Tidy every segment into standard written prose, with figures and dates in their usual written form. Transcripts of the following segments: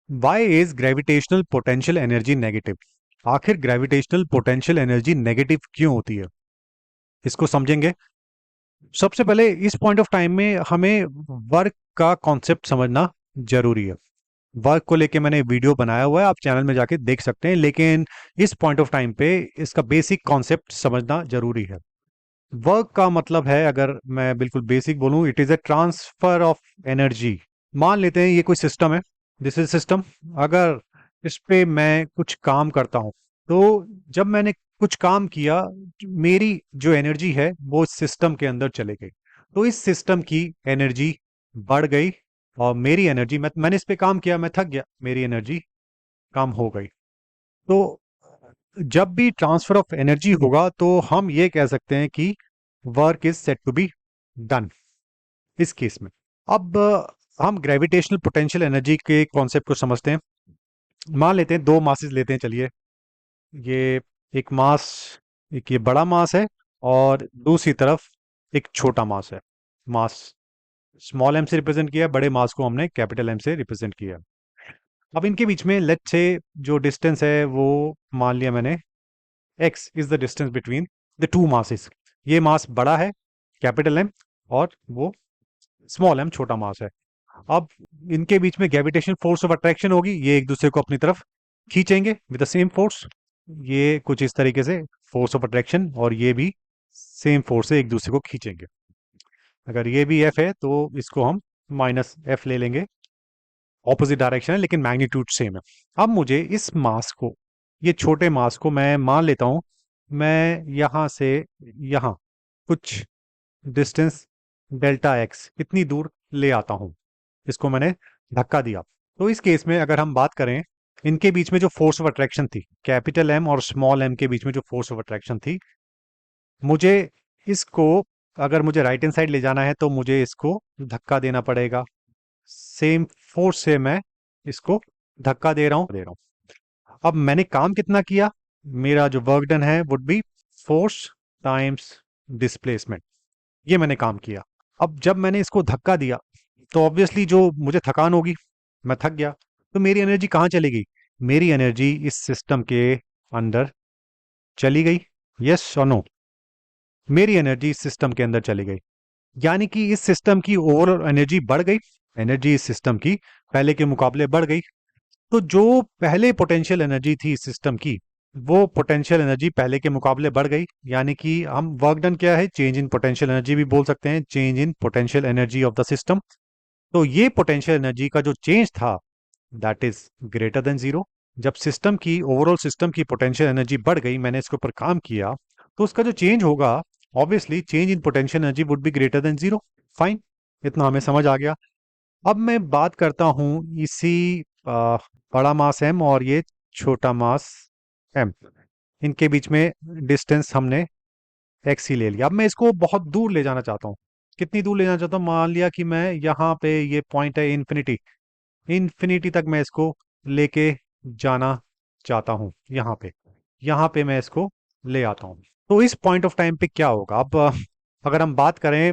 Y is gravitational potential energy negative? आखिर gravitational potential energy negative क्यों होती है, इसको समझेंगे। सबसे पहले इस पॉइंट ऑफ टाइम में हमें वर्क का कॉन्सेप्ट समझना जरूरी है। वर्क को लेके मैंने वीडियो बनाया हुआ है, आप चैनल में जाके देख सकते हैं, लेकिन इस पॉइंट ऑफ टाइम पे इसका बेसिक कॉन्सेप्ट समझना जरूरी है। वर्क का मतलब है, अगर मैं बिल्कुल बेसिक बोलूं, it is a transfer of energy. मान लेते हैं ये कोई सिस्टम है, दिस इज सिस्टम। अगर इस पे मैं कुछ काम करता हूं, तो जब मैंने कुछ काम किया, मेरी जो एनर्जी है वो सिस्टम के अंदर चले गई। तो इस सिस्टम की एनर्जी बढ़ गई, और मेरी एनर्जी, मैंने इस पे काम किया, मैं थक गया, मेरी एनर्जी कम हो गई। तो जब भी ट्रांसफर ऑफ एनर्जी होगा तो हम ये कह सकते हैं कि work is set to be done इस केस में। अब हम ग्रेविटेशनल पोटेंशियल एनर्जी के कॉन्सेप्ट को समझते हैं। मान लेते हैं दो मासेस लेते हैं, चलिए। ये एक मास, एक ये बड़ा मास है, और दूसरी तरफ एक छोटा मास है। मास स्मॉल एम से रिप्रेजेंट किया है, बड़े मास को हमने कैपिटल एम से रिप्रेजेंट किया है। अब इनके बीच में लेट्स से जो डिस्टेंस है वो मान लिया मैंने, x is the distance between the two masses. ये मास बड़ा है, कैपिटल एम, और वो स्मॉल एम, छोटा मास है। अब इनके बीच में ग्रेविटेशन फोर्स ऑफ अट्रैक्शन होगी, ये एक दूसरे को अपनी तरफ खींचेंगे विद द सेम फोर्स। ये कुछ इस तरीके से फोर्स ऑफ अट्रैक्शन, और ये भी सेम फोर्स से एक दूसरे को खींचेंगे। अगर ये भी एफ है तो इसको हम माइनस एफ ले लेंगे। ऑपोजिट डायरेक्शन है लेकिन मैग्नीट्यूड सेम है। अब मुझे इस मास को, ये छोटे मास को मैं मान लेता हूं, मैं यहां से यहां कुछ डिस्टेंस डेल्टा एक्स इतनी दूर ले आता हूं। इसको मैंने धक्का दिया। तो इस केस में अगर हम बात करें, इनके बीच में जो फोर्स ऑफ अट्रैक्शन थी, कैपिटल एम और स्मॉल एम के बीच में जो फोर्स ऑफ अट्रैक्शन थी, मुझे इसको, अगर मुझे राइट हैंड साइड ले जाना है तो मुझे इसको धक्का देना पड़ेगा। सेम फोर्स से मैं इसको धक्का दे रहा हूं। अब मैंने काम कितना किया, मेरा जो वर्क डन है would be force times displacement. ये मैंने काम किया। अब जब मैंने इसको धक्का दिया तो ऑब्वियसली जो मुझे थकान होगी, मैं थक गया, तो मेरी एनर्जी कहाँ चली गई? मेरी एनर्जी इस सिस्टम के अंदर चली गई। यस और नो? मेरी एनर्जी इस सिस्टम के अंदर चली गई, यानी कि इस सिस्टम की ओवरऑल एनर्जी बढ़ गई। एनर्जी इस सिस्टम की पहले के मुकाबले बढ़ गई। तो जो पहले पोटेंशियल एनर्जी थी इस सिस्टम की, वो पोटेंशियल एनर्जी पहले के मुकाबले बढ़ गई। यानी कि हम वर्क डन क्या है, चेंज इन पोटेंशियल एनर्जी भी बोल सकते हैं, change in potential energy of the system. तो ये पोटेंशियल एनर्जी का जो चेंज था, that is greater than zero. जब सिस्टम की, ओवरऑल सिस्टम की पोटेंशियल एनर्जी बढ़ गई, मैंने इसके ऊपर काम किया, तो उसका जो चेंज होगा, obviously change in potential energy would be greater than zero. Fine, इतना हमें समझ आ गया। अब मैं बात करता हूं इसी बड़ा मास एम और ये छोटा मास एम, इनके बीच में डिस्टेंस हमने एक्स ही ले लिया। अब मैं इसको बहुत दूर ले जाना चाहता हूँ। कितनी दूर ले जाना चाहता हूँ? मान लिया कि मैं यहाँ पे, ये पॉइंट है इन्फिनिटी, इन्फिनिटी तक मैं इसको लेके जाना चाहता हूँ। यहाँ पे मैं इसको ले आता हूँ। तो इस पॉइंट ऑफ टाइम पे क्या होगा? अब अगर हम बात करें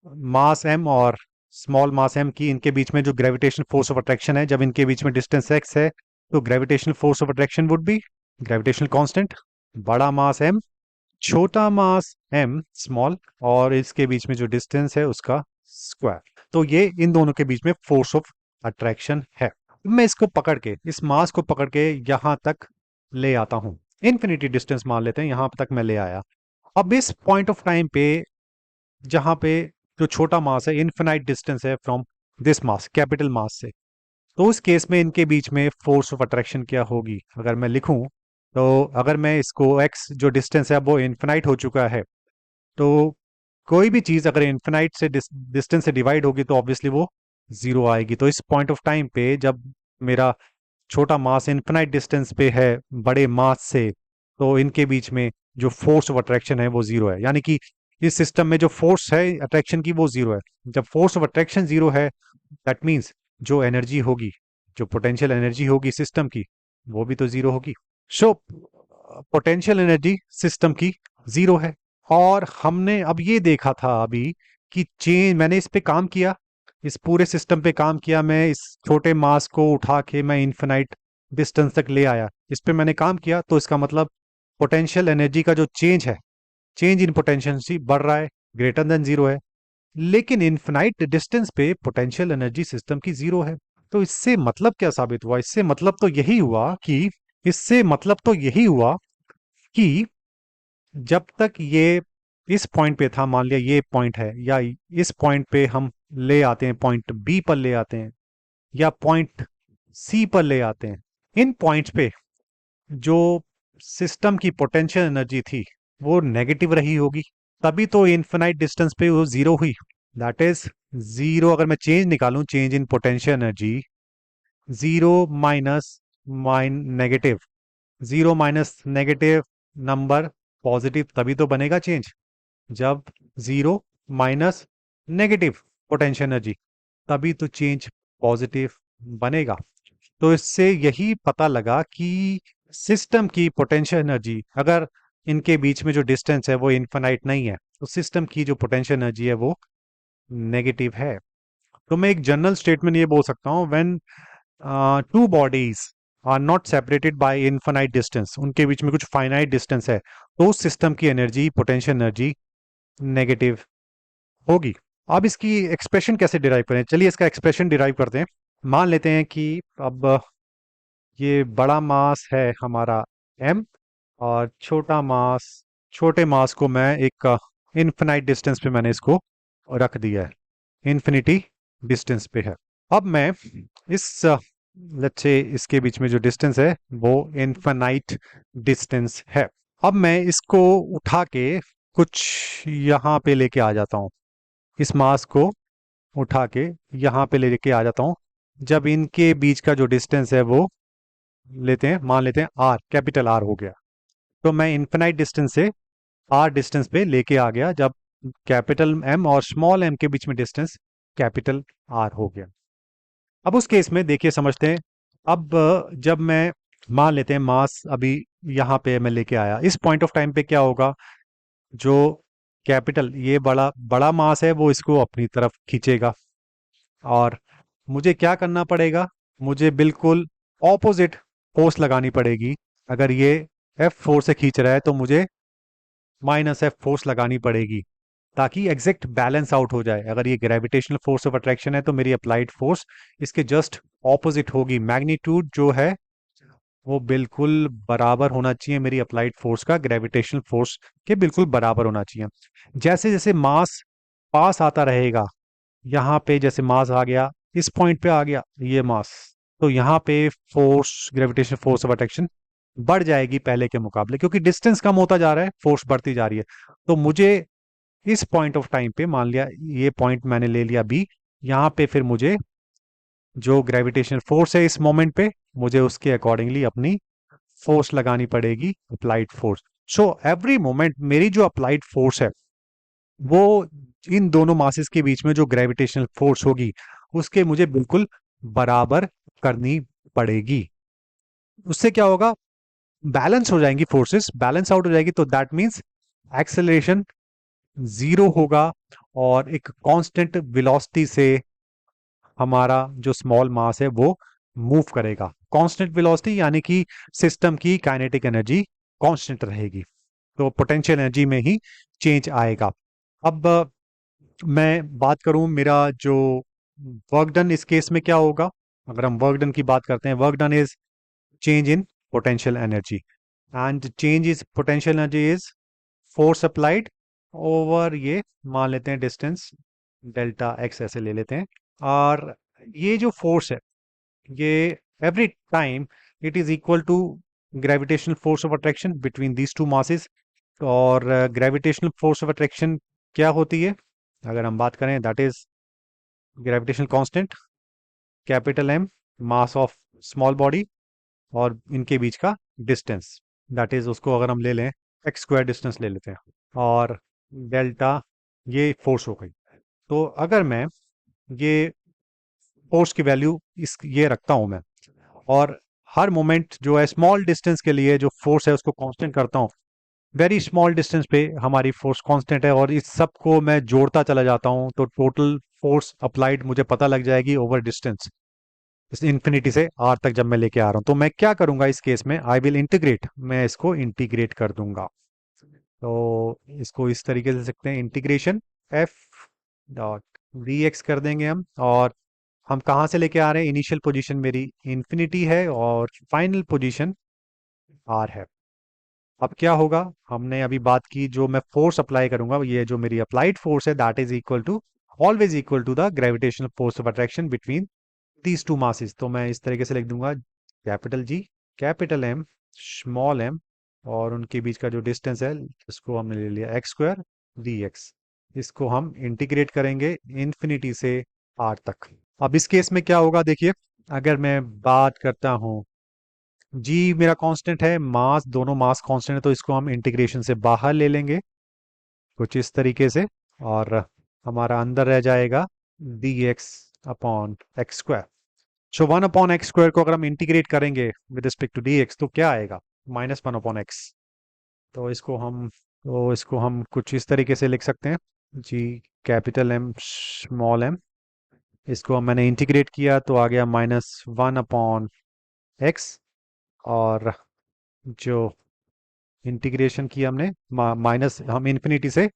मास एम और स्मॉल मास एम की, इनके बीच में जो ग्रेविटेशन फोर्स ऑफ अट्रैक्शन है, जब इनके बीच में डिस्टेंस एक्स है, तो gravitational force of attraction would be gravitational constant, बड़ा मास एम, छोटा मास एम स्मॉल, और इसके बीच में जो डिस्टेंस है उसका स्क्वायर। तो ये इन दोनों के बीच में फोर्स ऑफ अट्रैक्शन है। मैं इसको पकड़ के, इस मास को पकड़ के यहां तक ले आता हूं। इन्फिनिटी डिस्टेंस मान लेते हैं, यहां तक मैं ले आया। अब इस पॉइंट ऑफ टाइम पे, जहां पे जो छोटा मास है, इनफिनाइट डिस्टेंस है फ्रॉम दिस मास, कैपिटल मास से, तो उस केस में इनके बीच में फोर्स ऑफ अट्रैक्शन क्या होगी? अगर मैं लिखूं, तो अगर मैं इसको एक्स जो डिस्टेंस है वो इनफिनाइट हो चुका है, तो कोई भी चीज अगर इनफिनाइट से डिस्टेंस से डिवाइड होगी तो ऑब्वियसली वो जीरो आएगी। तो इस पॉइंट ऑफ टाइम पे जब मेरा छोटा मास इनफिनाइट डिस्टेंस पे है बड़े मास से, तो इनके बीच में जो फोर्स ऑफ अट्रैक्शन है वो जीरो है। यानी कि इस सिस्टम में जो फोर्स है अट्रैक्शन की वो जीरो है। जब फोर्स ऑफ अट्रैक्शन जीरो है, दैट मीन्स जो एनर्जी होगी, जो पोटेंशियल एनर्जी होगी सिस्टम की, वो भी तो जीरो होगी। सो पोटेंशियल एनर्जी सिस्टम की जीरो है। और हमने अब ये देखा था अभी कि चेंज, मैंने इस पे काम किया, इस पूरे सिस्टम पे काम किया, मैं इस छोटे मास को उठा के मैं इन्फिनाइट डिस्टेंस तक ले आया, इस पे मैंने काम किया, तो इसका मतलब पोटेंशियल एनर्जी का जो चेंज है, चेंज इन पोटेंशियल एनर्जी बढ़ रहा है, ग्रेटर देन जीरो है। लेकिन इन्फिनाइट डिस्टेंस पे पोटेंशियल एनर्जी सिस्टम की जीरो है। तो इससे मतलब क्या साबित हुआ? इससे मतलब तो यही हुआ कि जब तक ये इस पॉइंट पे था, मान लिया ये पॉइंट है, या इस पॉइंट पे हम ले आते हैं, पॉइंट बी पर ले आते हैं, या पॉइंट सी पर ले आते हैं, इन पॉइंट्स पे जो सिस्टम की पोटेंशियल एनर्जी थी वो नेगेटिव रही होगी, तभी तो इन्फिनाइट डिस्टेंस पे वो जीरो हुई। दैट इज जीरो, अगर मैं चेंज निकालूं, change in potential energy, zero minus negative, zero minus negative number positive, तभी तो बनेगा चेंज। जब zero minus negative potential energy, तभी तो चेंज पॉजिटिव बनेगा। तो इससे यही पता लगा कि सिस्टम की पोटेंशियल एनर्जी, अगर इनके बीच में जो डिस्टेंस है वो इनफाइनाइट नहीं है, तो सिस्टम की जो पोटेंशियल एनर्जी है वो नेगेटिव है। तो मैं एक जनरल स्टेटमेंट ये बोल सकता हूँ, when two bodies are not separated by infinite distance, उनके बीच में कुछ फाइनाइट डिस्टेंस है, तो उस सिस्टम की एनर्जी, पोटेंशियल एनर्जी नेगेटिव होगी। अब इसकी एक्सप्रेशन कैसे डिराइव करें? चलिए इसका एक्सप्रेशन डिराइव करते हैं। मान लेते हैं कि अब ये बड़ा मास है हमारा m, और छोटे मास को मैं एक इनफिनाइट डिस्टेंस पे मैंने इसको रख दिया है, इन्फिनिटी डिस्टेंस पे है। अब मैं इस लेट्स से इसके बीच में जो डिस्टेंस है वो इनफिनाइट डिस्टेंस है। अब मैं इसको उठा के कुछ यहाँ पे लेके आ जाता हूँ, इस मास को उठा के यहाँ पे लेके आ जाता हूँ। जब इनके बीच का जो डिस्टेंस है वो लेते हैं, मान लेते हैं आर, कैपिटल आर हो गया, तो मैं इनफिनाइट डिस्टेंस से आर डिस्टेंस पे लेके आ गया, जब कैपिटल एम और स्मॉल एम के बीच में डिस्टेंस कैपिटल आर हो गया। अब उस केस में देखिए, समझते हैं। अब जब मैं मान लेते हैं मास अभी यहाँ पे मैं लेके आया, इस पॉइंट ऑफ टाइम पे क्या होगा, जो कैपिटल ये बड़ा बड़ा मास है वो इसको अपनी तरफ खींचेगा, और मुझे क्या करना पड़ेगा, मुझे बिल्कुल ऑपोजिट फोर्स लगानी पड़ेगी। अगर ये F4 से खींच रहा है तो मुझे -F फोर्स लगानी पड़ेगी, ताकि एग्जैक्ट बैलेंस आउट हो जाए। अगर ये ग्रेविटेशनल फोर्स ऑफ अट्रैक्शन है तो मेरी अप्लाइड फोर्स इसके जस्ट ऑपोजिट होगी, मैग्नीट्यूड जो है वो बिल्कुल बराबर होना चाहिए, मेरी अप्लाइड फोर्स का ग्रेविटेशनल फोर्स के बिल्कुल बराबर होना चाहिए। जैसे जैसे मास पास आता रहेगा, यहाँ पे जैसे मास आ गया, इस पॉइंट पे आ गया ये मास, तो यहाँ पे force, gravitational force of attraction बढ़ जाएगी पहले के मुकाबले, क्योंकि डिस्टेंस कम होता जा रहा है, फोर्स बढ़ती जा रही है। तो मुझे इस पॉइंट ऑफ टाइम पे, मान लिया ये पॉइंट मैंने ले लिया बी, यहाँ पे फिर मुझे जो ग्रेविटेशनल फोर्स है इस मोमेंट पे, मुझे उसके अकॉर्डिंगली अपनी फोर्स लगानी पड़ेगी, applied force. So every moment मेरी जो अप्लाइड फोर्स है वो इन दोनों मासेस के बीच में जो ग्रेविटेशनल फोर्स होगी उसके मुझे बिल्कुल बराबर करनी पड़ेगी। उससे क्या होगा, बैलेंस हो जाएंगी फोर्सेस, बैलेंस आउट हो जाएगी, तो दैट मीन्स एक्सेलरेशन जीरो होगा, और एक कांस्टेंट वेलोसिटी से हमारा जो स्मॉल मास है वो मूव करेगा। कांस्टेंट वेलोसिटी यानी कि सिस्टम की काइनेटिक एनर्जी कांस्टेंट रहेगी, तो पोटेंशियल एनर्जी में ही चेंज आएगा। अब मैं बात करूं मेरा जो वर्क डन इस केस में क्या होगा। अगर हम वर्क डन की बात करते हैं, work done is change in potential energy, and change is potential energy is force applied over ये मान लेते हैं डिस्टेंस डेल्टा एक्स ऐसे ले लेते हैं। और ये जो फोर्स है ये every time it is equal to gravitational force of attraction between these two masses. और ग्रेविटेशनल फोर्स ऑफ अट्रैक्शन क्या होती है, अगर हम बात करें, that is gravitational constant capital M, mass of small body, और इनके बीच का डिस्टेंस, दैट इज उसको अगर हम ले लें एक्स स्क्वायर डिस्टेंस ले लेते हैं, और डेल्टा ये फोर्स हो गई। तो अगर मैं ये फोर्स की वैल्यू इस ये रखता हूं मैं, और हर मोमेंट जो है स्मॉल डिस्टेंस के लिए जो फोर्स है उसको कांस्टेंट करता हूँ, वेरी स्मॉल डिस्टेंस पे हमारी फोर्स कांस्टेंट है, और इस सब को मैं जोड़ता चला जाता हूँ, तो टोटल फोर्स अप्लाइड मुझे पता लग जाएगी ओवर डिस्टेंस, इस इन्फिनिटी से आर तक जब मैं लेके आ रहा हूँ। तो मैं क्या करूंगा इस केस में, आई विल इंटीग्रेट, मैं इसको इंटीग्रेट कर दूंगा। तो इसको इस तरीके से लिख सकते हैं, integration F dot V X कर देंगे हम। और हम कहाँ से लेके आ रहे हैं, इनिशियल पोजीशन मेरी इन्फिनिटी है और फाइनल पोजीशन आर है। अब क्या होगा, हमने अभी बात की, जो मैं फोर्स अप्लाई करूंगा, ये जो मेरी अप्लाइड फोर्स है, that is equal to, always equal to the gravitational force of attraction between these two masses. तो मैं इस तरीके से लिख दूंगा, capital G, capital M, small M, और उनके बीच का जो डिस्टेंस है इसको हमने ले लिया एक्स स्क्वायर डी एक्स। इसको हम इंटीग्रेट करेंगे इन्फिनिटी से आर तक। अब इस केस में क्या होगा देखिए, अगर मैं बात करता हूँ, जी मेरा कांस्टेंट है, मास, दोनों मास कांस्टेंट है, तो इसको हम इंटीग्रेशन से बाहर ले लेंगे कुछ इस तरीके से, और हमारा अंदर रह जाएगा D X upon X square. So 1/x² को अगर हम इंटीग्रेट करेंगे with respect to D X तो क्या आएगा, -1/x। तो इसको हम कुछ इस तरीके से लिख सकते हैं, जी कैपिटल एम स्मॉल एम, इसको मैंने इंटीग्रेट किया तो आ गया -1/x, और जो इंटीग्रेशन किया हमने, माइनस, हम इन्फिनिटी से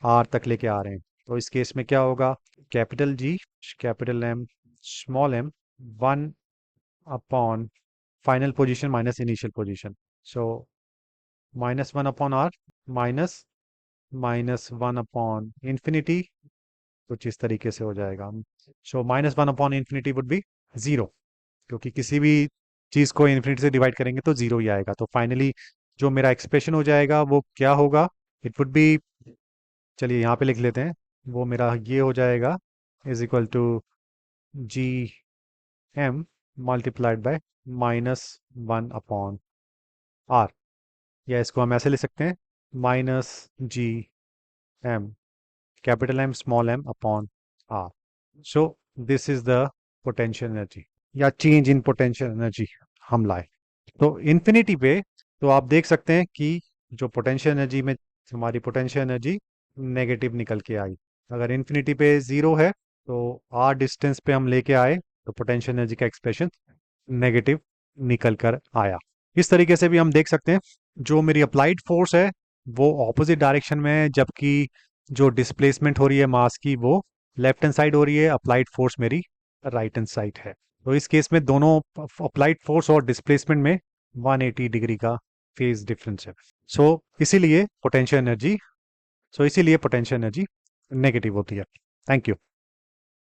आर तक लेके आ रहे हैं। तो इस केस में क्या होगा, capital G, capital M, small M, 1/, final position minus initial position. So -1/r, minus -1/infinity, कुछ इस तरीके से हो जाएगा। सो -1/infinity वुड बी 0, क्योंकि किसी भी चीज को इन्फिनिटी से डिवाइड करेंगे तो 0 ही आएगा। तो फाइनली जो मेरा एक्सप्रेशन हो जाएगा वो क्या होगा, इट वुड बी, चलिए यहाँ पे लिख लेते हैं, वो मेरा ये हो जाएगा, is equal to G M multiplied by -1/r, या इसको हम ऐसे लिख सकते हैं, -G M, capital M small M upon R. So this is the potential energy, या चेंज इन पोटेंशियल एनर्जी हम लाए। तो इन्फिनिटी पे तो आप देख सकते हैं कि जो पोटेंशियल एनर्जी में, हमारी पोटेंशियल एनर्जी नेगेटिव निकल के आई। अगर इन्फिनिटी पे 0 है तो आर डिस्टेंस पे हम लेके आए तो पोटेंशियल एनर्जी का एक्सप्रेशन नेगेटिव निकल कर आया। इस तरीके से भी हम देख सकते हैं, जो मेरी अप्लाइड फोर्स है वो ऑपोजिट डायरेक्शन में है, जबकि जो डिस्प्लेसमेंट हो रही है मास की वो लेफ्ट हैंड साइड हो रही है, अप्लाइड फोर्स मेरी राइट हैंड साइड है। तो इस केस में दोनों अप्लाइड फोर्स और डिस्प्लेसमेंट में 180 डिग्री का फेज डिफरेंस है। सो इसीलिए पोटेंशियल एनर्जी, नेगेटिव होती है। Thank you.